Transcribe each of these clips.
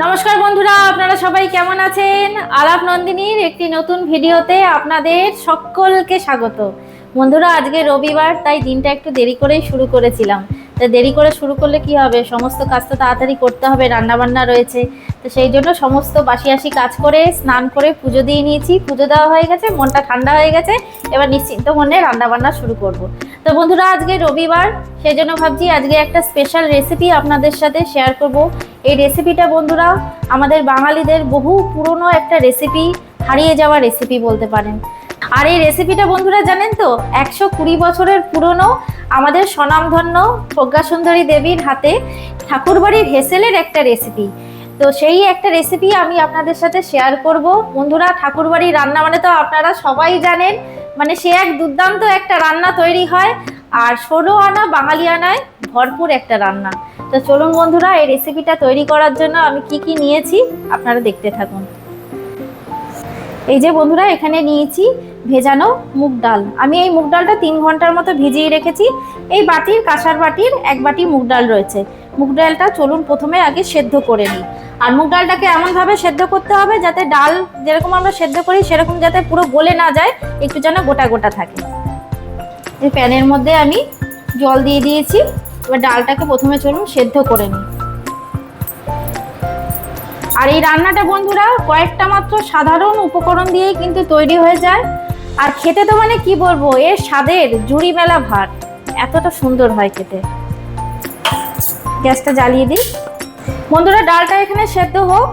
নমস্কার বন্ধুরা, আপনারা সবাই কেমন আছেন? আলাপ নন্দিনীর একটি নতুন ভিডিওতে আপনাদের সকলকে স্বাগত। বন্ধুরা, আজকে রবিবার, তাই দিনটা একটু দেরি করেই শুরু করেছিলাম। তো দেরি করে শুরু করলে কি হবে, সমস্ত কাজ তো তাড়াতাড়ি করতে হবে, রান্নাবান্না রয়েছে। তো সেই জন্য সমস্ত বাসি কাজ করে স্নান করে পুজো দিয়ে নিয়েছি। পুজো দেওয়া হয়ে গেছে, মনটা ঠান্ডা হয়ে গেছে, এবার নিশ্চিন্ত মনে রান্নাবান্না শুরু করব। তো বন্ধুরা, আজকে রবিবার, সেই জন্য ভাবছি আজকে একটা স্পেশাল রেসিপি আপনাদের সাথে শেয়ার করব। এই রেসিপিটা বন্ধুরা আমাদের বাঙালিদের বহু পুরনো একটা রেসিপি, হারিয়ে যাওয়া রেসিপি বলতে পারেন। আর এই রেসিপিটা বন্ধুরা জানেন তো, 120 বছরের পুরনো, আমাদের স্বনামধন্য প্রজ্ঞাসুন্দরী দেবীর হাতে ঠাকুরবাড়ির হেসেলের একটা রেসিপি। তো সেই একটা রেসিপি আমি আপনাদের সাথে শেয়ার করব। বন্ধুরা, ঠাকুরবাড়ির রান্না মানে তো আপনারা সবাই জানেন, মানে সে এক দুর্দান্ত একটা রান্না তৈরি হয়, আর 16 আনা বাঙালিয়ানায় ভরপুর একটা রান্না। তো চলুন বন্ধুরা, এই রেসিপিটা তৈরি করার জন্য আমি কি নিয়েছি আপনারা দেখতে থাকুন। এই যে বন্ধুরা, এখানে নিয়েছি ভেজানো মুগ ডাল। আমি এই মুগ ডালটা 3 ঘন্টার মতো ভিজিয়ে রেখেছি। এই বাটির, কাঁসার বাটির 1 বাটি মুগ ডাল রয়েছে। মুগ ডালটা চলুন প্রথমে আগে সেদ্ধ করে নিই। আর মুগ ডালটাকে এমনভাবে সেদ্ধ করতে হবে যাতে ডাল যেরকম আমরা সেদ্ধ করি সেরকম যাতে পুরো গলে না যায়, একটু যেন গোটা গোটা থাকে। এই প্যানের মধ্যে আমি জল দিয়ে দিয়েছি। এবার ডালটাকে প্রথমে চলুন সেদ্ধ করে নিই। আর এই রান্নাটা বন্ধুরা কয়েকটা মাত্র সাধারণ উপকরণ দিয়েই কিন্তু তৈরি হয়ে যায়। আর খেতে তো মানে কি বলবো, এর স্বাদের জুড়ি মেলা ভাত, এতটা সুন্দর হয় খেতে। গ্যাসটা জ্বালিয়ে দিই। বন্ধুরা, ডালটা এখানে সেদ্ধ হোক।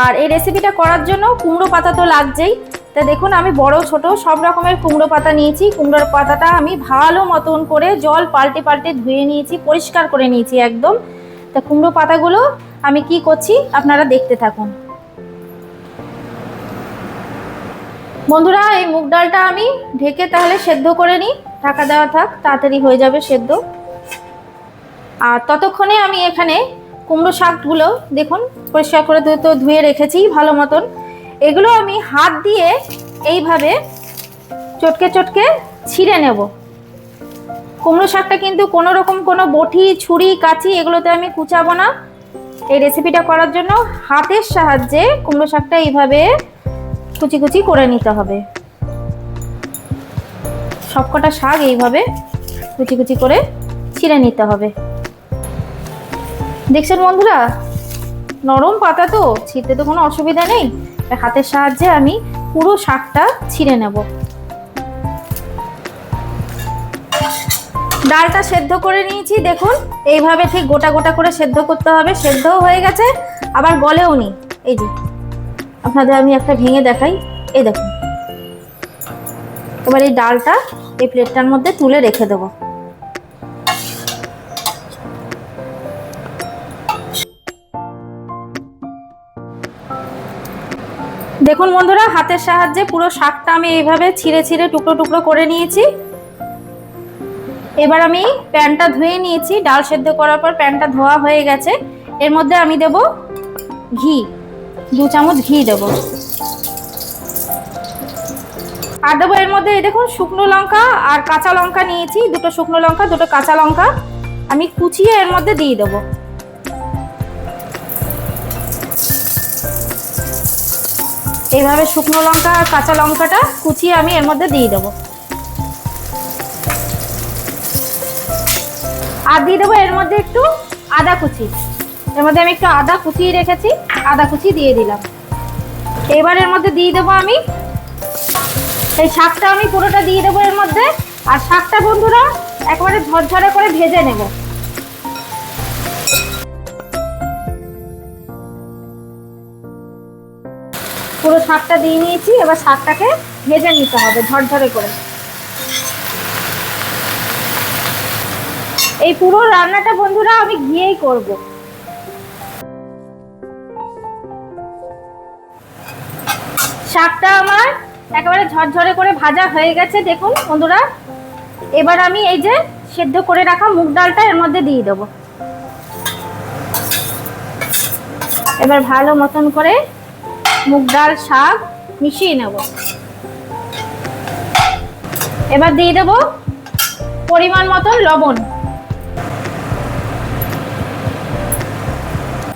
আর এই রেসিপিটা করার জন্য কুমড়ো পাতা তো লাগছেই। তা দেখুন, আমি বড় ছোট সব রকমের কুমড়ো পাতা নিয়েছি। কুমড়োর পাতাটা আমি ভালো মতন করে জল পাল্টে পাল্টে ধুয়ে নিয়েছি, পরিষ্কার করে নিয়েছি একদম। তা কুমড়ো পাতাগুলো আমি কি করছি আপনারা দেখতে থাকুন। বন্ধুরা, এই মুগ ডালটা আমি ঢেকে তাহলে সেদ্ধ করে নিই। ঢাকা দেওয়া থাক, তাড়াতাড়ি হয়ে যাবে সেদ্ধ। আর ততক্ষণে আমি এখানে কুমড়ো শাকগুলো দেখুন পরিষ্কার করে তো ধুয়ে রেখেছি ভালো মতন। এগুলো আমি হাত দিয়ে এইভাবে চটকে চটকে ছিঁড়ে নেব। কুমড়ো শাকটা কিন্তু কোনো রকম কোনো বটি, ছুরি, কাঁচি এগুলোতে আমি কুচাবো না। এই রেসিপিটা করার জন্য হাতের সাহায্যে কুমড়ো শাকটা এইভাবে কুচি কুচি করে নিতে হবে। সবকটা শাক এইভাবে কুচি কুচি করে ছিঁড়ে নিতে হবে। দেখছেন বন্ধুরা, নরম পাতা তো, ছিঁড়তে তো কোনো অসুবিধা নেই। হাতের সাহায্যে আমি পুরো শাকটা ছিঁড়ে নেব। ডালটা সেদ্ধ করে নিয়েছি, দেখুন এইভাবে ঠিক গোটা গোটা করে সেদ্ধ করতে হবে। সেদ্ধও হয়ে গেছে, আবার গলেও নি। এই যে আপনাদের আমি একটা ভেঙে দেখাই, এই দেখুন। এবার এই ডালটা এই প্লেটটার মধ্যে তুলে রেখে দেবো। দেখুন বন্ধুরা, হাতের সাহায্যে পুরো শাকটা আমি এইভাবে ছিঁড়ে ছিঁড়ে টুকরো টুকরো করে নিয়েছি। এবার আমি প্যানটা ধুয়ে নিয়েছি। ডাল সেদ্ধ করার পর প্যানটা ধোয়া হয়ে গেছে। এর মধ্যে আমি দেব ঘি, 2 চামচ ঘি দেব। আর দেবো এর মধ্যে এই দেখুন শুকনো লঙ্কা আর কাঁচা লঙ্কা নিয়েছি। 2টো শুকনো লঙ্কা, 2টো কাঁচা লঙ্কা আমি কুচিয়ে এর মধ্যে দিয়ে দেবো। এইভাবে শুকনো লঙ্কা আর কাঁচা লঙ্কাটা কুচিয়ে আমি এর মধ্যে দিয়ে দেবো। আর দিয়ে দেবো এর মধ্যে একটু আদা কুচি। এর মধ্যে আমি একটু আদা কুচিয়ে রেখেছি, আদা কুচি দিয়ে দিলাম। এবার এর মধ্যে দিয়ে দেবো আমি এই শাকটা, আমি পুরোটা দিয়ে দেবো এর মধ্যে। আর শাকটা বন্ধুরা একেবারে ঝরঝরে করে ভেজে নেব। পুরো শাকটা দিয়ে নিয়েছি, এবার শাকটাকে ভেজে নিতে হবে ঝরঝরে করে। এই পুরো রান্নাটা বন্ধুরা আমি ঘিয়েই করব। শাকটা আমার একেবারে ঝরঝরে করে ভাজা হয়ে গেছে দেখুন বন্ধুরা। এবার আমি এই যে সেদ্ধ করে রাখা মুগ ডালটা এর মধ্যে দিয়ে দেবো। এবার ভালো মতন করে মুগ ডাল শাক মিশিয়ে নেব। এবার দিয়ে দেব পরিমাণ মতন লবণ।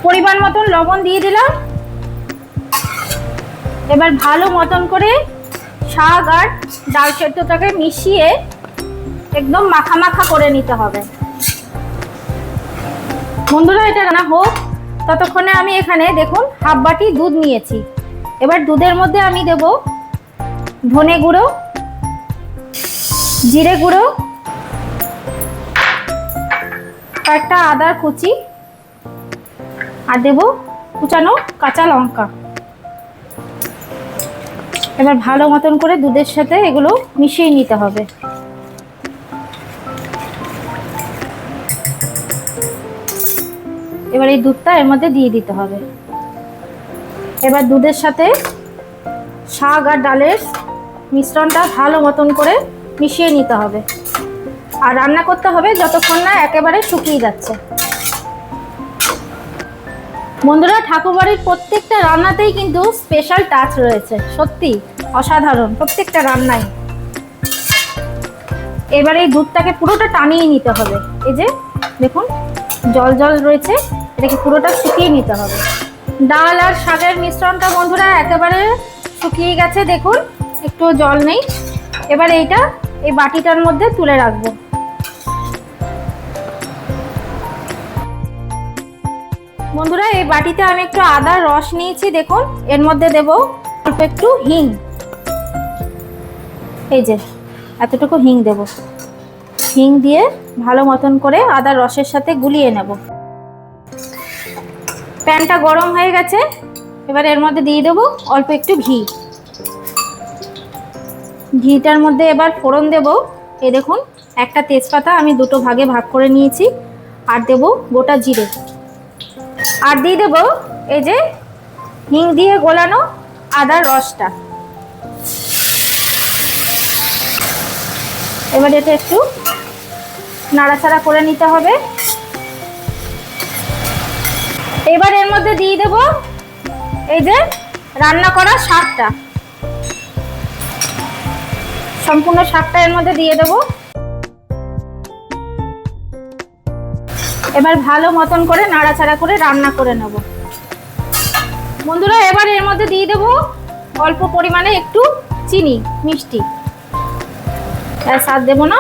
পরিমাণ মতন লবণ দিয়ে দিলাম। এবার ভালো মতন করে শাক আর ডাল সেদ্ধটাকে মিশিয়ে একদম মাখা মাখা করে নিতে হবে। বন্ধুরা এটা রান্না হোক ততক্ষণে আমি এখানে দেখুন হাফ বাটি দুধ নিয়েছি। এবার দুধের মধ্যে আমি দেব ধনে গুঁড়ো, জিরে গুঁড়ো, কয়েকটা আদার কুচি আর দেব কুচানো কাঁচা লঙ্কা। এবার ভালো মতন করে দুধের সাথে এগুলো মিশিয়ে নিতে হবে। এবার এই দুধটা এর মধ্যে দিয়ে দিতে হবে। এবার দুধের সাথে শাক আর ডালের মিশ্রণটা ভালো মতন করে মিশিয়ে নিতে হবে আর রান্না করতে হবে যতক্ষণ না একেবারে শুকিয়ে যাচ্ছে। বন্ধুরা ঠাকুরবাড়ির প্রত্যেকটা রান্নাতেই কিন্তু স্পেশাল টাচ রয়েছে, সত্যি অসাধারণ প্রত্যেকটা রান্নায়। এবার এই দুধটাকে পুরোটা টানিয়ে নিতে হবে। এই যে দেখুন জল জল রয়েছে, এটাকে পুরোটা শুকিয়ে নিতে হবে। ডাল আর শাকের মিশ্রণটা বন্ধুরা একেবারে শুকিয়ে গেছে, দেখুন একটু জল নেই। এবার এইটা এই বাটিটার মধ্যে তুলে রাখবো। বন্ধুরা এই বাটিতে আমি একটু আদার রস নিয়েছি, দেখুন এর মধ্যে দেব অল্প একটু হিং। এই যে এতটুকু হিং দেব। হিং দিয়ে ভালো মতন করে আদার রসের সাথে গুলিয়ে নেব। প্যানটা গরম হয়ে গেছে, এবার এর মধ্যে দিয়ে দেব অল্প একটু ঘি। ঘিটার মধ্যে এবার ফোড়ন দেব। এই দেখুন একটা তেজপাতা আমি দুটো ভাগে ভাগ করে নিয়েছি আর দেব গোটা জিরে আর দিয়ে দেব এই যে হিং দিয়ে গোলানো আদার রসটা। এবার এটা একটু নাড়াচাড়া করে নিতে হবে। এবার এর মধ্যে দিয়ে দেব এই যে রান্না করা শাকটা, সম্পূর্ণ শাকটা এর মধ্যে দিয়ে দেব। এবার ভালো মতন করে নাড়াচাড়া করে রান্না করে নেব। বন্ধুরা এবার এর মধ্যে দিয়ে দেব অল্প পরিমাণে একটু চিনি, মিষ্টি, তাই স্বাদ দেব না।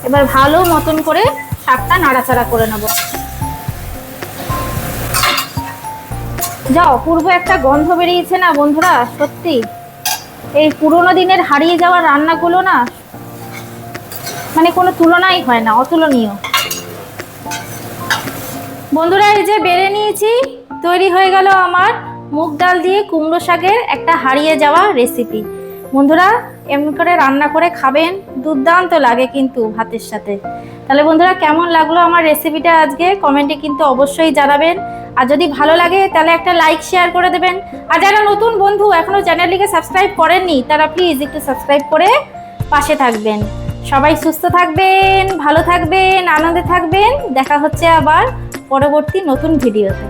এবার ভালো মতন করে শাকটা নাড়াচাড়া করে নেব। যা অপূর্ব একটা গন্ধ বেরিয়েছে না বন্ধুরা, সত্যি এই পুরোনো দিনের হারিয়ে যাওয়া রান্নাগুলো না মানে কোনো তুলনাই হয় না, অতুলনীয়। বন্ধুরা এই যে বেড়ে নিয়েছি, তৈরি হয়ে গেল আমার মুগ ডাল দিয়ে কুমড়ো শাকের একটা হারিয়ে যাওয়া রেসিপি। বন্ধুরা এমনি করে রান্না করে খাবেন, দুর্দান্ত লাগে কিন্তু ভাতের সাথে। তাহলে বন্ধুরা কেমন লাগলো আমার রেসিপিটা আজকে কমেন্টে কিন্তু অবশ্যই জানাবেন। আর যদি ভালো লাগে তাহলে একটা লাইক শেয়ার করে দেবেন। আর যারা নতুন বন্ধু এখনো চ্যানেলটিকে সাবস্ক্রাইব করেননি তারা প্লিজ একটু সাবস্ক্রাইব করে পাশে থাকবেন। সবাই সুস্থ থাকবেন, ভালো থাকবেন, আনন্দে থাকবেন। দেখা হচ্ছে আবার পরবর্তী নতুন ভিডিওতে।